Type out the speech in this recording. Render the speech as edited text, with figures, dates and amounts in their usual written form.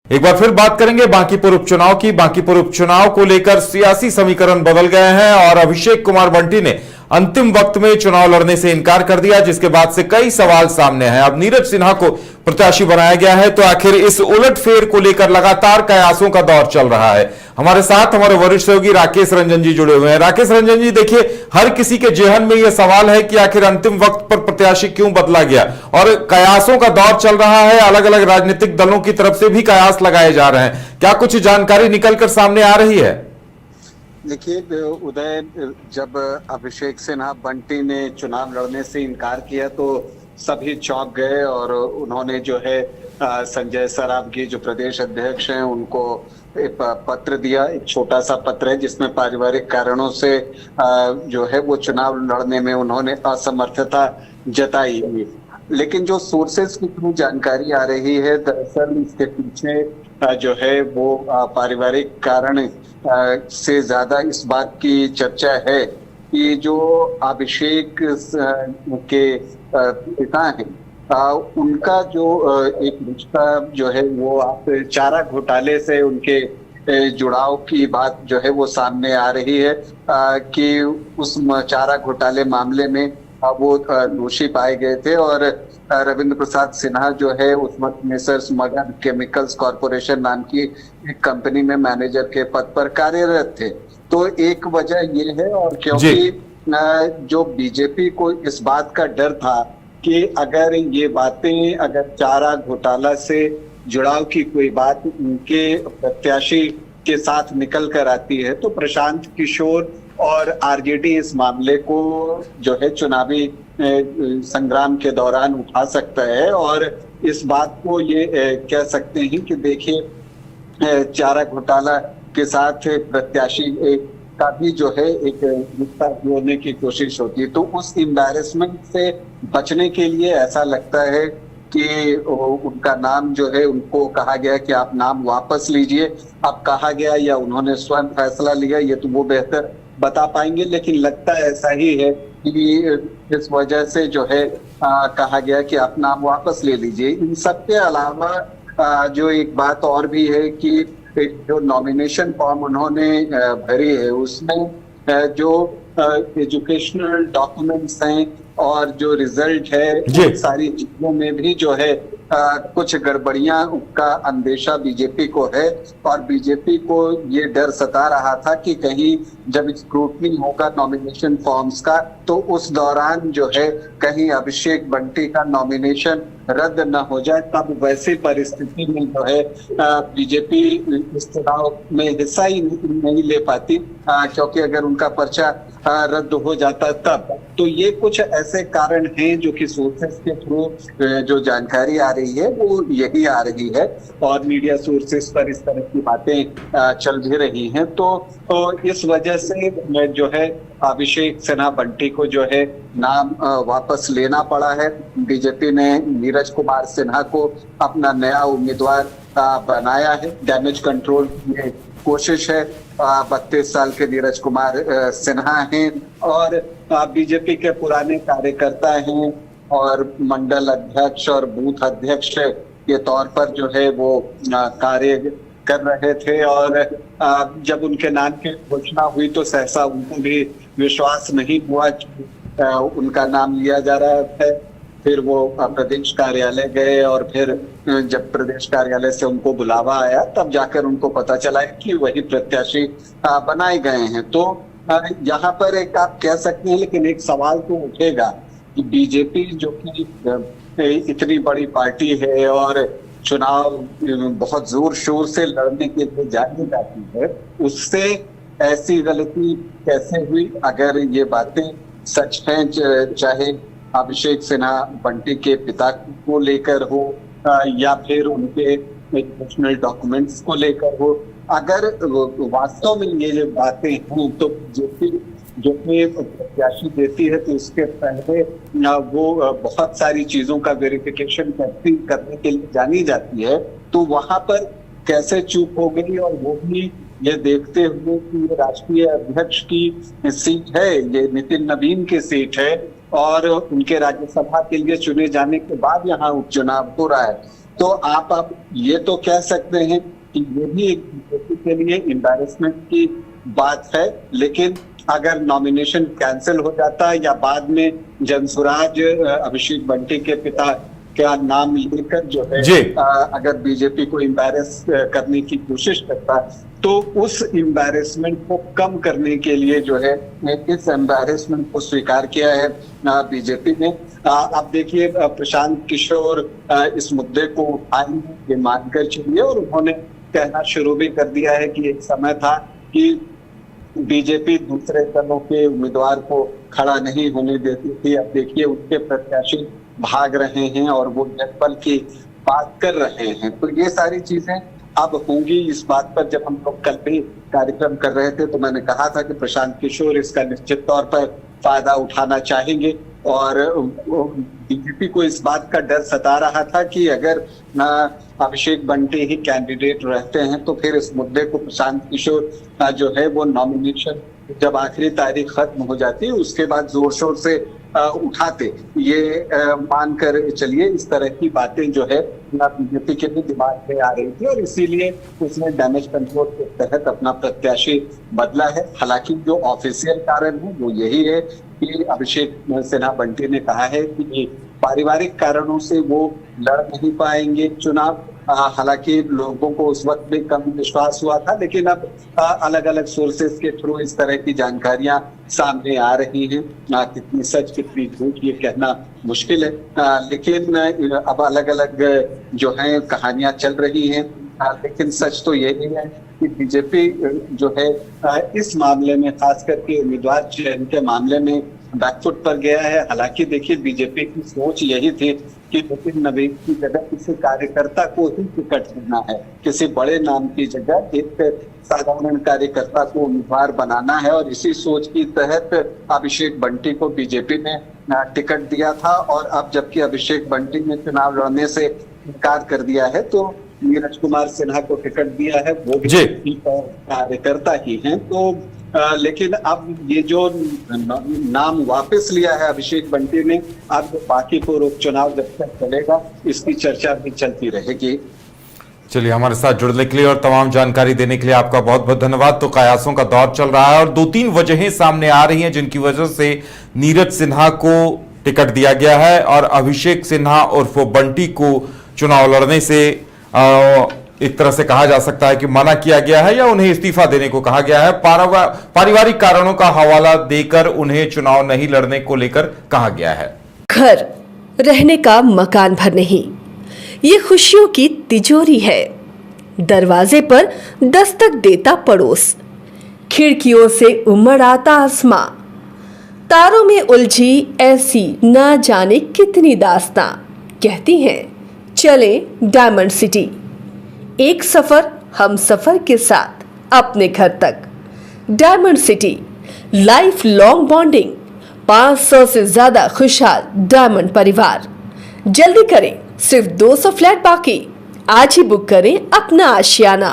एक बार फिर बात करेंगे बांकीपुर उपचुनाव की। बांकीपुर उपचुनाव को लेकर सियासी समीकरण बदल गए हैं और अभिषेक कुमार बंटी ने अंतिम वक्त में चुनाव लड़ने से इनकार कर दिया, जिसके बाद से कई सवाल सामने हैं। अब नीरज सिन्हा को प्रत्याशी बनाया गया है, तो आखिर इस उलटफेर को लेकर लगातार कयासों का दौर चल रहा है। हमारे साथ हमारे वरिष्ठ सहयोगी राकेश रंजन जी जुड़े हुए हैं। राकेश रंजन जी, देखिए, हर किसी के जेहन में यह सवाल है कि आखिर अंतिम वक्त पर प्रत्याशी क्यों बदला गया, और कयासों का दौर चल रहा है। अलग अलग राजनीतिक दलों की तरफ से भी कयास लगाए जा रहे हैं। क्या कुछ जानकारी निकलकर सामने आ रही है? देखिए उदय, जब अभिषेक सिन्हा बंटी ने चुनाव लड़ने से इनकार किया तो सभी चौंक गए और उन्होंने जो है संजय सरावगी जो प्रदेश अध्यक्ष हैं उनको एक पत्र दिया। एक छोटा सा पत्र है जिसमें पारिवारिक कारणों से जो है वो चुनाव लड़ने में उन्होंने असमर्थता जताई। लेकिन जो सोर्सेस की थ्रू जानकारी आ रही है, दरअसल इसके पीछे जो है वो पारिवारिक कारण से ज्यादा इस बात की चर्चा है कि जो अभिषेक के पिता हैं उनका जो एक रिश्ता जो है वो आप चारा घोटाले से उनके जुड़ाव की बात जो है वो सामने आ रही है कि उस चारा घोटाले मामले में वो दोषी पाए गए थे और रविंद्र प्रसाद सिन्हा जो है उस वक्त मेसर्स मगध केमिकल्स कॉरपोरेशन नाम की एक कंपनी में मैनेजर के पद पर कार्यरत थे। तो एक वजह ये है, और क्योंकि जो बीजेपी को इस बात का डर था कि अगर ये बातें, अगर चारा घोटाला से जुड़ाव की कोई बात उनके प्रत्याशी के साथ निकल कर आती है तो प्रशांत किशोर और आरजेडी इस मामले को जो है चुनावी संग्राम के दौरान उठा सकता है और इस बात को ये कह सकते हैं कि देखिए चारा घोटाला के साथ प्रत्याशी का भी जो है एक रिश्ता जोड़ने की कोशिश होती है। तो उस एम्बैरेसमेंट से बचने के लिए ऐसा लगता है कि उनका नाम जो है, उनको कहा गया कि आप नाम वापस लीजिए। अब कहा गया या उन्होंने स्वयं फैसला लिया, ये तो वो बेहतर बता पाएंगे, लेकिन लगता ऐसा ही है कि इस वजह से जो है कहा गया कि आप नाम वापस ले लीजिए। इन सब के अलावा जो एक बात और भी है कि जो नॉमिनेशन फॉर्म उन्होंने भरी है उसमें जो एजुकेशनल डॉक्यूमेंट्स हैं और जो रिजल्ट है सारी चीजों में भी जो है कुछ गड़बड़ियां का अंदेशा बीजेपी को है और बीजेपी को ये डर सता रहा था कि कहीं जब स्क्रूटनी होगा नॉमिनेशन फॉर्म्स का तो उस दौरान जो है कहीं अभिषेक बंटी का नॉमिनेशन रद्द न हो जाए। तब वैसी परिस्थिति में जो है बीजेपी इस चुनाव में हिस्सा ही नहीं ले पाती, क्योंकि अगर उनका पर्चा रद्द हो जाता तब। तो ये कुछ ऐसे कारण हैं जो कि सोर्सेस के थ्रू जो जानकारी आ रही है वो यही आ रही है और मीडिया सोर्सेस पर इस तरह की बातें चल भी रही हैं। तो इस वजह से जो है अभिषेक सिन्हा बंटी को जो है नाम वापस लेना पड़ा है। बीजेपी ने नीरज कुमार सिन्हा को अपना नया उम्मीदवार बनाया है। डैमेज कंट्रोल की कोशिश है। 32 साल के नीरज कुमार सिन्हा हैं और बीजेपी के पुराने कार्यकर्ता हैं और मंडल अध्यक्ष और बूथ अध्यक्ष के तौर पर जो है वो कार्य कर रहे थे और जब उनके नाम की घोषणा हुई तो सहसा उनको भी विश्वास नहीं हुआ कि उनका नाम लिया जा रहा है। फिर वो प्रदेश कार्यालय गए और फिर जब प्रदेश कार्यालय से उनको बुलावा आया तब जाकर उनको पता चला कि वही प्रत्याशी बनाए गए हैं। तो यहाँ पर एक आप कह सकते हैं, लेकिन एक सवाल तो उठेगा कि बीजेपी जो कि इतनी बड़ी पार्टी है और चुनाव बहुत जोर शोर से लड़ने के लिए जानी जाती है, उससे ऐसी गलती कैसे हुई? अगर ये बातें सच हैं, चाहे अभिषेक सिन्हा बंटी के पिता को लेकर हो या फिर उनके एजुकेशनल डॉक्यूमेंट्स को लेकर हो, अगर वास्तव में ये बातें हैं तो बीजेपी जो कि प्रत्याशी देती है तो उसके पहले वो बहुत सारी चीजों का वेरिफिकेशन करने के लिए जानी जाती है। तो वहां पर कैसे चूक हो गई, और वो भी ये देखते हुए कि ये राष्ट्रीय अध्यक्ष की सीट है, ये नितिन नवीन की सीट है और उनके राज्यसभा के लिए चुने जाने के बाद यहाँ उपचुनाव हो रहा है। तो आप अब ये तो कह सकते हैं कि ये भी एक बीजेपी के लिए एम्बैरेसमेंट की बात है, लेकिन अगर नॉमिनेशन कैंसिल हो जाता है या बाद में जनसुराज अभिषेक बंटी के पिता का नाम लेकर जो है जी। अगर बीजेपी को एम्बैरेस करने की कोशिश करता है, तो उस एम्बैरेसमेंट को कम करने के लिए जो है इस एम्बैरेसमेंट को स्वीकार किया है बीजेपी ने। अब देखिए प्रशांत किशोर इस मुद्दे को उठाएंगे ये मानकर चलिए, और उन्होंने कहना शुरू भी कर दिया है कि एक समय था कि बीजेपी दूसरे दलों के उम्मीदवार को खड़ा नहीं होने देती थी। अब देखिए उनके प्रत्याशी भाग रहे हैं और वो जनबल की बात कर रहे हैं। तो ये सारी चीजें अब होंगी। इस बात पर जब हम लोग कल भी कार्यक्रम कर रहे थे तो मैंने कहा था कि प्रशांत किशोर इसका निश्चित तौर पर फायदा उठाना चाहेंगे, और बीजेपी को इस बात का डर सता रहा था कि अगर अभिषेक बंटी ही कैंडिडेट रहते हैं तो फिर इस मुद्दे को प्रशांत किशोर जो है वो नॉमिनेशन जब आखिरी तारीख खत्म हो जाती है उसके बाद जोर शोर से उठाते। ये मानकर चलिए इस तरह की बातें जो है बीजेपी के भी दिमाग में आ रही थी, और इसीलिए उसने डैमेज कंट्रोल के तहत अपना प्रत्याशी बदला है। हालांकि जो ऑफिशियल कारण है वो यही है कि अभिषेक सिन्हा बंटी ने कहा है कि पारिवारिक कारणों से वो लड़ नहीं पाएंगे चुनाव। हालांकि लोगों को उस वक्त भी कम विश्वास हुआ था, लेकिन अब अलग अलग सोर्सेस के थ्रू इस तरह की जानकारियां सामने आ रही हैं। कितनी सच कितनी झूठ ये कहना मुश्किल है, लेकिन अब अलग अलग जो है कहानियां चल रही हैं। लेकिन सच तो यही है कि बीजेपी जो है इस मामले में खास करके उम्मीदवार चयन के मामले में बैकफुट पर गया है। हालांकि देखिए बीजेपी की सोच यही थी कि नितिन नवीन की जगह किसी कार्यकर्ता को ही टिकट देना है, किसी बड़े नाम की जगह एक साधारण कार्यकर्ता को उम्मीदवार बनाना है, और इसी सोच के तहत अभिषेक बंटी को बीजेपी ने टिकट दिया था। और अब जबकि अभिषेक बंटी ने चुनाव लड़ने से इनकार कर दिया है तो नीरज कुमार सिन्हा को टिकट दिया है, वो भी कार्यकर्ता ही हैं। तो लेकिन अब ये जो नाम वापस लिया है अभिषेक बंटी ने, अब बाकी को उपचुनाव जब तक चलेगा इसकी चर्चा भी चलती रहेगी। चलिए, हमारे साथ जुड़ने के लिए और तमाम जानकारी देने के लिए आपका बहुत बहुत धन्यवाद। तो कयासों का दौर चल रहा है और 2-3 वजहें सामने आ रही हैं जिनकी वजह से नीरज सिन्हा को टिकट दिया गया है और अभिषेक सिन्हा उर्फ बंटी को चुनाव लड़ने से एक तरह से कहा जा सकता है कि मना किया गया है या उन्हें इस्तीफा देने को कहा गया है। पारिवारिक कारणों का हवाला देकर उन्हें चुनाव नहीं लड़ने को लेकर कहा गया है। घर रहने का मकान भर नहीं, ये खुशियों की तिजोरी है। दरवाजे पर दस्तक देता पड़ोस, खिड़कियों से उमड़ आता आसमां, तारों में उलझी ऐसी ना जाने कितनी दास्तां। कहती हैं चले डायमंड सिटी, एक सफर हम सफर के साथ अपने घर तक। Diamond city, life long bonding, 500 से ज्यादा खुशहाल डायमंड परिवार। जल्दी करें, सिर्फ 200 फ्लैट बाकी। आज ही बुक करें अपना आशियाना।